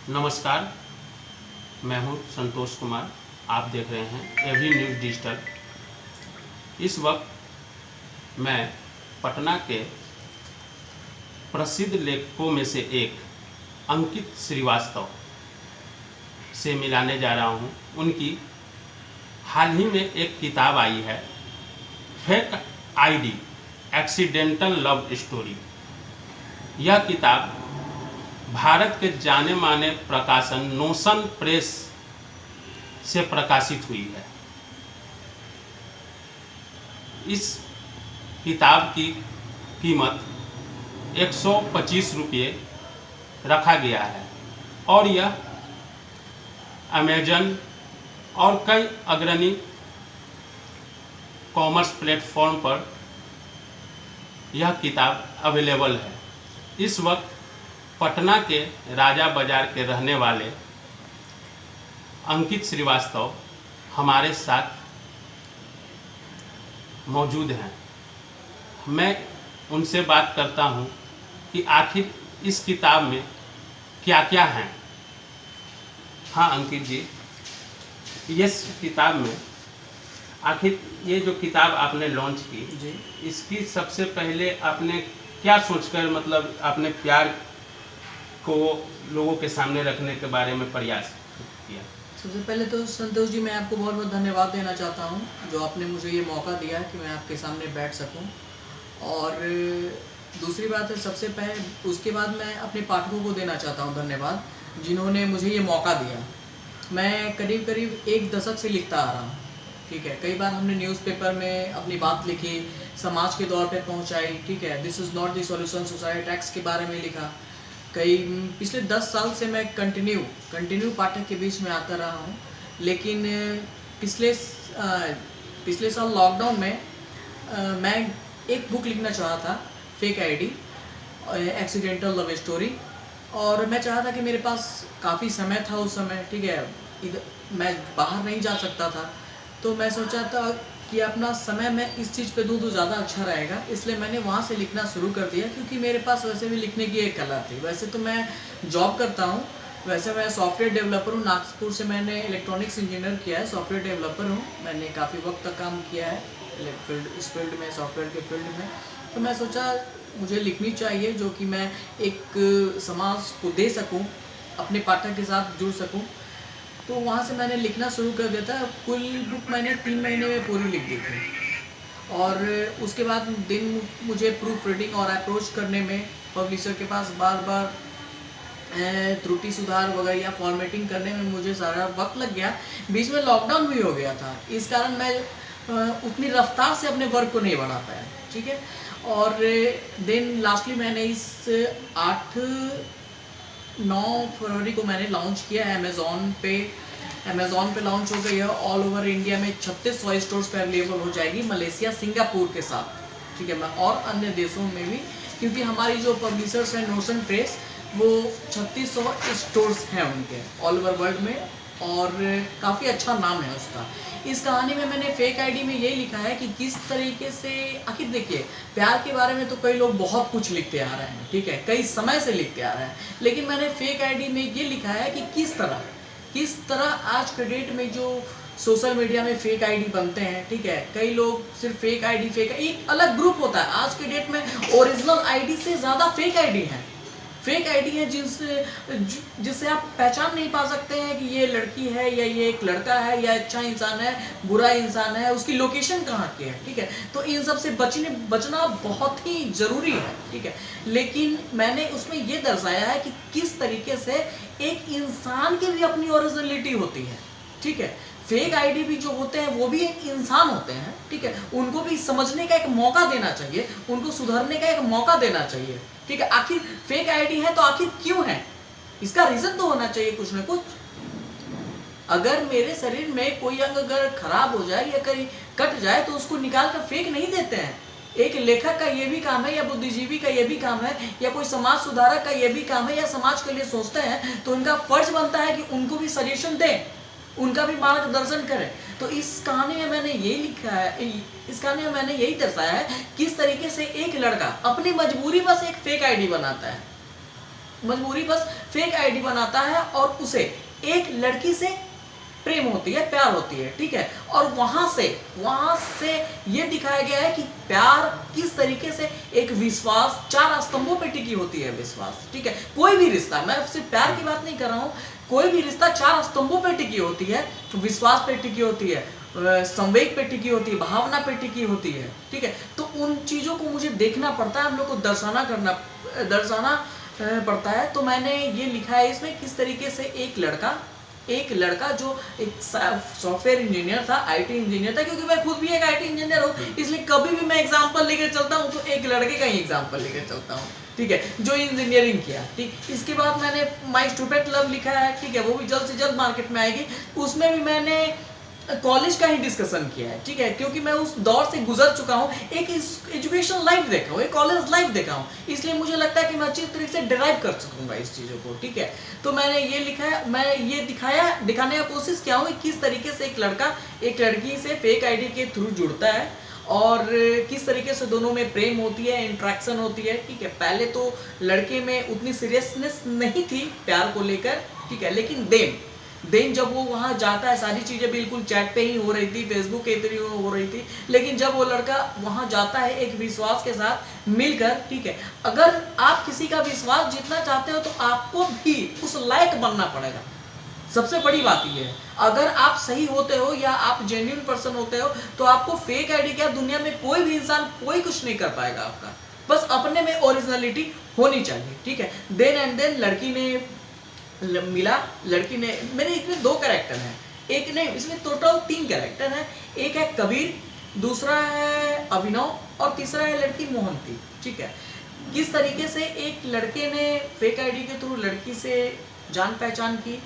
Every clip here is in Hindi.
नमस्कार, मैं हूं संतोष कुमार। आप देख रहे हैं एवरी न्यूज़ डिजिटल। इस वक्त मैं पटना के प्रसिद्ध लेखकों में से एक अंकित श्रीवास्तव से मिलाने जा रहा हूं। उनकी हाल ही में एक किताब आई है, fake ID accidental love story. यह किताब भारत के जाने माने प्रकाशन नोशन प्रेस से प्रकाशित हुई है। इस किताब की कीमत 125 रुपये रखा गया है और यह अमेजन और कई अग्रणी कॉमर्स प्लेटफॉर्म पर यह किताब अवेलेबल है। इस वक्त पटना के राजा बाजार के रहने वाले अंकित श्रीवास्तव हमारे साथ मौजूद हैं। मैं उनसे बात करता हूं कि आखिर इस किताब में क्या क्या है। हाँ अंकित जी, इस किताब में आखिर ये जो किताब आपने लॉन्च की जी, इसकी सबसे पहले आपने क्या सोचकर मतलब आपने प्यार को लोगों के सामने रखने के बारे में प्रयास किया? सबसे पहले तो संतोष जी, मैं आपको बहुत बहुत धन्यवाद देना चाहता हूं जो आपने मुझे ये मौका दिया है कि मैं आपके सामने बैठ सकूं। और दूसरी बात है, सबसे पहले उसके बाद मैं अपने पाठकों को देना चाहता हूं धन्यवाद, जिन्होंने मुझे ये मौका दिया। मैं करीब करीब 1 दशक से लिखता आ रहा हूँ, ठीक है। कई बार हमने न्यूज़पेपर में अपनी बात लिखी, समाज के दौर पर पहुँचाई, ठीक है। This is not the solution suicide tax के बारे में लिखा। पिछले 10 साल से मैं कंटिन्यू पाठक के बीच में आता रहा हूँ। लेकिन पिछले साल लॉकडाउन में मैं एक बुक लिखना चाहा था, fake ID accidental love story. और मैं चाहा था कि मेरे पास काफ़ी समय था उस समय, ठीक है। मैं बाहर नहीं जा सकता था, तो मैं सोचा था कि अपना समय मैं इस चीज़ पे दूँ तो ज़्यादा अच्छा रहेगा। इसलिए मैंने वहाँ से लिखना शुरू कर दिया, क्योंकि मेरे पास वैसे भी लिखने की एक कला थी। वैसे तो मैं जॉब करता हूँ, वैसे मैं सॉफ्टवेयर डेवलपर हूँ। नागपुर से मैंने इलेक्ट्रॉनिक्स इंजीनियर किया है, सॉफ्टवेयर डेवलपर हूँ। मैंने काफ़ी वक्त तक काम किया है इस फील्ड में, सॉफ्टवेयर के फील्ड में। तो मैं सोचा मुझे लिखनी चाहिए जो कि मैं एक समाज को दे सकूँ, अपने पाठक के साथ जुड़ सकूँ। तो वहाँ से मैंने लिखना शुरू कर दिया था। कुल बुक मैंने 3 महीने में पूरी लिख दी थी। और उसके बाद दिन मुझे प्रूफ रीडिंग और अप्रोच करने में पब्लिशर के पास बार बार त्रुटि सुधार वगैरह या फॉर्मेटिंग करने में मुझे सारा वक्त लग गया। बीच में लॉकडाउन भी हो गया था, इस कारण मैं उतनी रफ्तार से अपने वर्क को नहीं बढ़ा पाया, ठीक है। और देन लास्टली मैंने इस 9 फरवरी को मैंने लॉन्च किया है अमेज़ॉन पे लॉन्च हो गई है। ऑल ओवर इंडिया में 3600 स्टोर्स पे अवेलेबल हो जाएगी, मलेशिया सिंगापुर के साथ, ठीक है। मैं और अन्य देशों में भी, क्योंकि हमारी जो पब्लिशर्स हैं नोशन प्रेस, वो 3600 स्टोर्स हैं उनके ऑल ओवर वर्ल्ड में, और काफ़ी अच्छा नाम है उसका। इस कहानी में मैंने फेक आईडी में ये लिखा है कि किस तरीके से, आखिर देखिए, प्यार के बारे में तो कई लोग बहुत कुछ लिखते आ रहे हैं, ठीक है, कई समय से लिखते आ रहे हैं। लेकिन मैंने फेक आईडी में ये लिखा है कि किस तरह आज के डेट में जो सोशल मीडिया में फेक आईडी बनते हैं, ठीक है। कई लोग सिर्फ फेक आईडी, एक अलग ग्रुप होता है आज के डेट में। ओरिजिनल आईडी से ज़्यादा फेक आईडी है। फेक आईडी है जिससे आप पहचान नहीं पा सकते हैं कि ये लड़की है या ये एक लड़का है, या अच्छा इंसान है, बुरा इंसान है, उसकी लोकेशन कहाँ की है, ठीक है। तो इन सब से बचना बहुत ही ज़रूरी है, ठीक है। लेकिन मैंने उसमें ये दर्शाया है कि किस तरीके से एक इंसान की भी अपनी ओरिजिनलिटी होती है, ठीक है। फेक आईडी भी जो होते हैं वो भी एक इंसान होते हैं, ठीक है। उनको भी समझने का एक मौका देना चाहिए, उनको सुधरने का एक मौका देना चाहिए, ठीक है। आखिर फेक आईडी है तो आखिर क्यों है, इसका रीजन तो होना चाहिए कुछ ना कुछ। अगर मेरे शरीर में कोई अंग अगर खराब हो जाए या कहीं कट जाए तो उसको निकाल कर फेंक नहीं देते हैं। एक लेखक का ये भी काम है, या बुद्धिजीवी का ये भी काम है, या कोई समाज सुधारक का ये भी काम है, या समाज के लिए सोचते हैं तो उनका फर्ज बनता है कि उनको भी सजेशन दें, उनका भी मार्गदर्शन करें। तो इस कहानी में मैंने ये लिखा है, इस कहानी में मैंने यही दर्शाया है किस तरीके से एक लड़का अपनी मजबूरी बस एक फेक आईडी बनाता है। मजबूरी बस फेक आईडी बनाता है और उसे एक लड़की से प्रेम होती है, प्यार होती है, ठीक है। और वहां से ये दिखाया गया है कि प्यार किस तरीके से एक विश्वास, 4 स्तंभों पे टिकी होती है विश्वास, ठीक है। कोई भी रिश्ता, मैं सिर्फ प्यार की बात नहीं कर रहा हूँ, कोई भी रिश्ता 4 स्तंभों पे टिकी होती है, विश्वास पे टिकी होती है, संवेग पे टिकी होती है, भावना पे टिकी होती है, ठीक है। तो उन चीजों को मुझे देखना पड़ता है, हम लोग को दर्शाना पड़ता है। तो मैंने ये लिखा है इसमें किस तरीके से एक लड़का जो एक सॉफ्टवेयर इंजीनियर था, आईटी इंजीनियर था, क्योंकि मैं खुद भी एक आईटी इंजीनियर हूँ, इसलिए कभी भी मैं एग्जांपल लेकर चलता हूँ तो एक लड़के का ही एग्जांपल लेकर चलता हूँ, ठीक है, जो इंजीनियरिंग किया, ठीक। इसके बाद मैंने माय स्टूपिड लव लिखा है, ठीक है, वो भी जल्द से जल्द मार्केट में आएगी। उसमें भी मैंने कॉलेज का ही डिस्कशन किया है, ठीक है, क्योंकि मैं उस दौर से गुजर चुका हूँ, एक एजुकेशन लाइफ देखा हूँ, एक कॉलेज लाइफ देखा हूँ, इसलिए मुझे लगता है कि मैं अच्छी तरीके से डिराइव कर सकूंगा इस चीज़ों को, ठीक है। तो मैंने ये लिखा है, मैं ये दिखाने का कोशिश किया हूँ कि किस तरीके से एक लड़का एक लड़की से फेक आईडी के थ्रू जुड़ता है और किस तरीके से दोनों में प्रेम होती है, इंट्रैक्शन होती है, ठीक है। पहले तो लड़के में उतनी सीरियसनेस नहीं थी प्यार को लेकर, ठीक है, लेकिन देन जब वो वहाँ जाता है, सारी चीज़ें बिल्कुल चैट पे ही हो रही थी, फेसबुक के थ्रू हो रही थी, लेकिन जब वो लड़का वहाँ जाता है एक विश्वास के साथ मिलकर, ठीक है, अगर आप किसी का विश्वास जीतना चाहते हो तो आपको भी उस लायक बनना पड़ेगा। सबसे बड़ी बात ये है, अगर आप सही होते हो या आप जेन्युइन पर्सन होते हो तो आपको फेक आईडी क्या, दुनिया में कोई भी इंसान कोई कुछ नहीं कर पाएगा आपका, बस अपने में ओरिजिनलिटी होनी चाहिए, ठीक है। देन लड़की ने मिला, लड़की ने, मेरे इसमें 2 कैरेक्टर हैं, एक नहीं, इसमें टोटल 3 कैरेक्टर हैं, एक है कबीर, दूसरा है अभिनव और तीसरा है लड़की मोहंती, ठीक है। किस तरीके से एक लड़के ने फेक आईडी के थ्रू लड़की से जान पहचान की,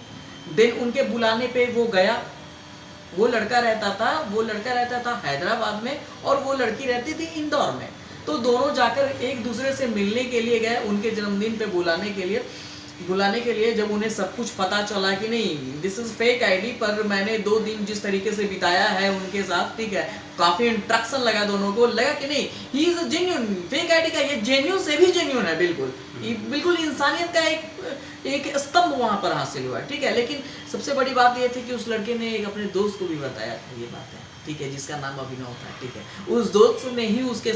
देन उनके बुलाने पे वो गया, वो लड़का रहता था हैदराबाद में और वो लड़की रहती थी इंदौर में। तो दोनों जाकर एक दूसरे से मिलने के लिए गए, उनके जन्मदिन पे बुलाने के लिए जब उन्हें सब कुछ पता चला कि नहीं दिस इज फेक आईडी, पर मैंने 2 दिन जिस तरीके से बिताया है उनके साथ, ठीक है, काफी इंट्रैक्शन लगा, दोनों को लगा कि नहीं he is genuine, fake ID का ये जेन्युइन से भी जेन्युइन है, बिल्कुल इंसानियत का एक स्तंभ वहां पर हासिल हुआ, ठीक है। लेकिन सबसे बड़ी बात ये थी कि उस लड़के ने एक अपने दोस्त को भी बताया था ये बात है, ठीक है, जिसका नाम अभिनव था, ठीक है। उस दोस्त ने ही उसके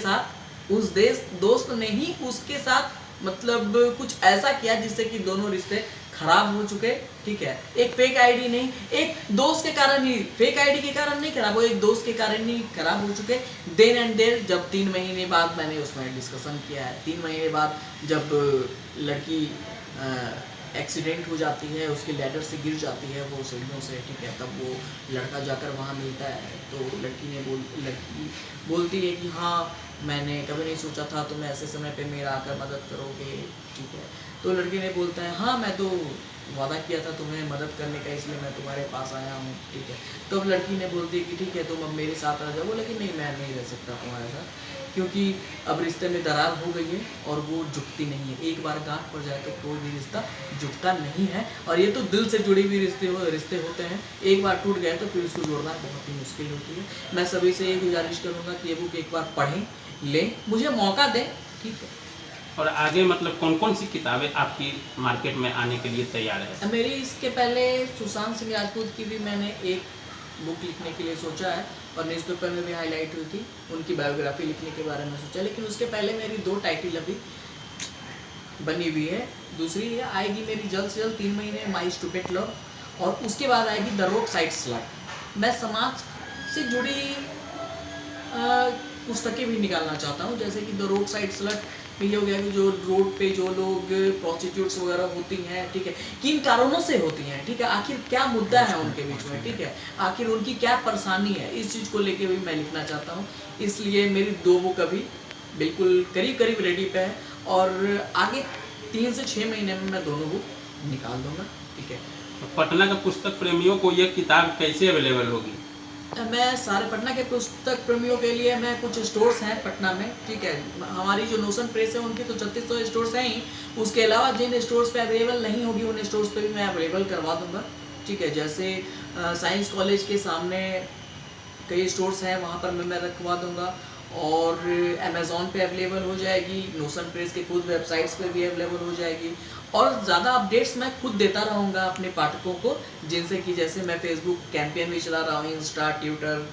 साथ मतलब कुछ ऐसा किया जिससे कि दोनों रिश्ते खराब हो चुके, ठीक है। एक फेक आईडी नहीं, एक दोस्त के कारण ही, फेक आईडी के कारण नहीं खराब, वो एक दोस्त के कारण ही खराब हो चुके। देन एंड देयर जब 3 महीने बाद मैंने उसमें डिस्कशन किया है, 3 महीने बाद जब लड़की एक्सीडेंट हो जाती है, उसके लैडर से गिर जाती है वो सीढ़ियों से, ठीक है, तब वो लड़का जाकर वहाँ मिलता है, तो लड़की बोलती है कि हाँ मैंने कभी नहीं सोचा था तुम ऐसे समय पे मेरा आकर मदद करोगे, ठीक है। तो लड़के ने बोलता है हाँ मैं तो वादा किया था तुम्हें मदद करने का, इसलिए मैं तुम्हारे पास आया हूँ, ठीक है। तो अब लड़की ने बोलती है कि ठीक है तुम अब मेरे साथ आ जाओ, लेकिन नहीं मैं नहीं रह सकता तुम्हारे साथ, क्योंकि अब रिश्ते में दरार हो गई है और वो झुकती नहीं है। एक बार गांठ पड़ जाए तो कोई भी रिश्ता झुकता नहीं है, और ये तो दिल से जुड़ी हुई रिश्ते होते हैं, एक बार टूट गए तो फिर उसको जोड़ना बहुत ही मुश्किल होती है। मैं सभी से ये गुजारिश करूँगा कि ये बुक एक बार पढ़ें, लें, मुझे मौका दें, ठीक है। और आगे मतलब कौन कौन सी किताबें आपकी मार्केट में आने के लिए तैयार है? मेरी इसके पहले सुशांत सिंह राजपूत की भी मैंने एक बुक लिखने के लिए सोचा है और न्यूज़पेपर में भी हाईलाइट हुई थी, उनकी बायोग्राफी लिखने के बारे में सोचा, लेकिन उसके पहले मेरी 2 टाइटल अभी बनी हुई है। दूसरी आएगी मेरी जल्द से जल्द 3 महीने, माय स्टूपिड लव, और उसके बाद आएगी द रोड साइड स्लट। मैं समाज से जुड़ी पुस्तकें भी निकालना चाहता हूँ, जैसे कि द रोड साइड स्लट ये हो गया कि जो रोड पे जो लोग प्रोस्टिट्यूट्स वगैरह होती हैं, ठीक है, किन कारणों से होती हैं, ठीक है, आखिर क्या मुद्दा है उनके बीच में, ठीक है, आखिर उनकी क्या परेशानी है, इस चीज़ को लेके भी मैं लिखना चाहता हूँ। इसलिए मेरी 2 बुक अभी बिल्कुल करीब रेडी पे है और आगे 3 से 6 महीने में मैं दोनों बुक निकाल दूँगा, ठीक है। पटना के पुस्तक प्रेमियों को ये किताब कैसे अवेलेबल होगी? मैं सारे पटना के पुस्तक प्रेमियों के लिए मैं कुछ स्टोर्स हैं पटना में, ठीक है, हमारी जो नोशन प्रेस है उनकी तो 3600 स्टोर्स हैं ही, उसके अलावा जिन स्टोर्स पे अवेलेबल नहीं होगी उन स्टोर्स पे भी मैं अवेलेबल करवा दूंगा, ठीक है। जैसे साइंस कॉलेज के सामने कई स्टोर्स हैं, वहाँ पर मैं रखवा दूंगा, और अमेज़ॉन पे अवेलेबल हो जाएगी, नोशन प्रेस के खुद वेबसाइट्स पे भी अवेलेबल हो जाएगी, और ज़्यादा अपडेट्स मैं खुद देता रहूँगा अपने पाठकों को, जिनसे कि जैसे मैं फेसबुक कैंपेन भी चला रहा हूँ, इंस्टा, ट्विटर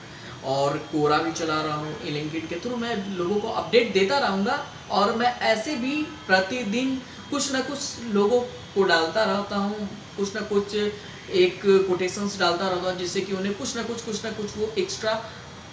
और कोरा भी चला रहा हूँ, लिंक्डइन के थ्रू मैं लोगों को अपडेट देता रहूँगा। और मैं ऐसे भी प्रतिदिन कुछ ना कुछ लोगों को डालता रहता हूँ, कुछ ना कुछ एक कोटेशंस डालता रहता हूँ, जिससे कि उन्हें कुछ ना कुछ वो एक्स्ट्रा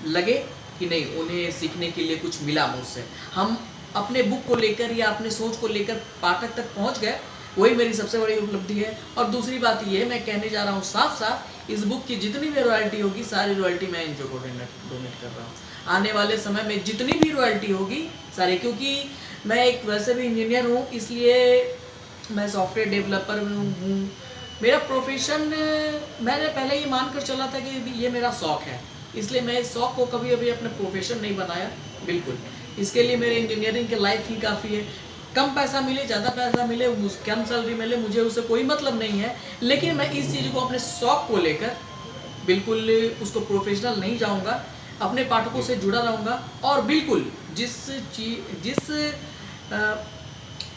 लगे कि नहीं, उन्हें सीखने के लिए कुछ मिला मुझसे। हम अपने बुक को लेकर या अपने सोच को लेकर पाठक तक पहुंच गए, वही मेरी सबसे बड़ी उपलब्धि है। और दूसरी बात ये मैं कहने जा रहा हूँ साफ साफ, इस बुक की जितनी भी रॉयल्टी होगी सारी रॉयल्टी मैं एनजीओ को डोनेट कर रहा हूँ। आने वाले समय में जितनी भी रॉयल्टी होगी सारी, क्योंकि मैं एक वैसे भी इंजीनियर हूँ, इसलिए मैं सॉफ्टवेयर डेवलपर हूँ। मेरा प्रोफेशन मैंने पहले ये मान कर चला था कि ये मेरा शौक है, इसलिए मैं इस शौक को कभी अभी अपना प्रोफेशन नहीं बनाया। बिल्कुल, इसके लिए मेरे इंजीनियरिंग के लाइफ ही काफ़ी है। कम पैसा मिले, ज़्यादा पैसा मिले, कम सैलरी मिले, मुझे उससे कोई मतलब नहीं है। लेकिन मैं इस चीज़ को अपने शौक को लेकर बिल्कुल उसको प्रोफेशनल नहीं जाऊंगा, अपने पाठकों से जुड़ा रहूँगा। और बिल्कुल जिस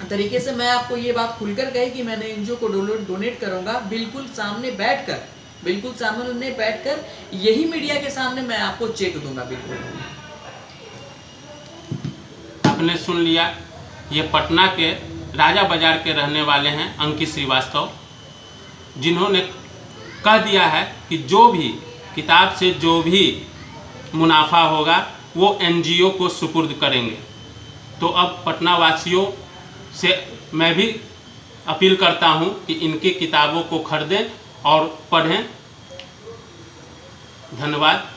तरीके से मैं आपको ये बात खुलकर कही कि मैंने एनजीओ को डोनेट करूँगा, बिल्कुल सामने बैठकर यही मीडिया के सामने मैं आपको चेक दूंगा। बिल्कुल आपने सुन लिया, ये पटना के राजा बाजार के रहने वाले हैं अंकित श्रीवास्तव, जिन्होंने कह दिया है कि जो भी किताब से जो भी मुनाफा होगा वो एनजीओ को सुपुर्द करेंगे। तो अब पटना वासियों से मैं भी अपील करता हूँ कि इनकी किताबों को खरीदें और पढ़ें। धन्यवाद।